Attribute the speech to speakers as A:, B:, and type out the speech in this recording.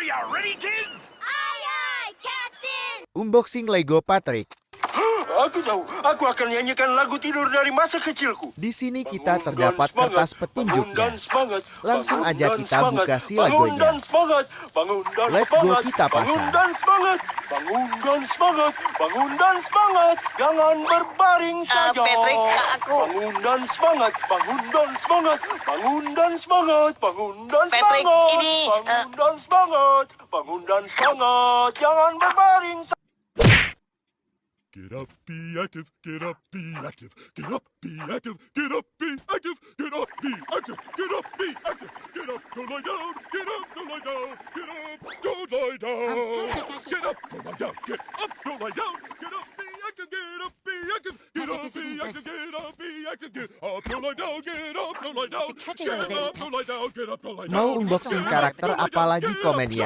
A: Are you ready, kids?
B: Aye, aye, Captain!
C: Unboxing Lego Patrick.
D: Aku tahu, aku akan nyanyikan lagu tidur dari masa kecilku.
C: Di sini kita
D: Bangun
C: terdapat
D: dan semangat,
C: kertas petunjuknya.
D: bangun dan semangat,
C: Langsung
D: bangun
C: aja
D: dan
C: kita
D: semangat,
C: buka si
D: bangun
C: Legonya.
D: dan semangat, bangun dan
C: Let's go,
D: semangat,
C: kita
D: bangun
C: pasang.
D: dan semangat, bangun dan semangat, bangun dan semangat, jangan berbaring saja.
E: Patrick, aku.
D: Bangun dan semangat, bangun dan semangat, bangun dan semangat, bangun dan
E: Patrick,
D: semangat,
E: ini,
D: bangun dan semangat, bangun dan semangat, jangan berbaring saja.
A: Get up, be active, get up, be active, get up, be active, get up, be active, get up, be active, get up, be active, get up, don't lie down, get up, don't lie down, get up, don't lie down, get up, don't lie down, get up, don't lie down, get up, be active, get up, be active, get up, be active, get up, be active, get up, don't lie down, get up, don't lie down, get up, don't lie down, get up, don't lie down.
C: Mau unboxing karakter apa lagi komen ya?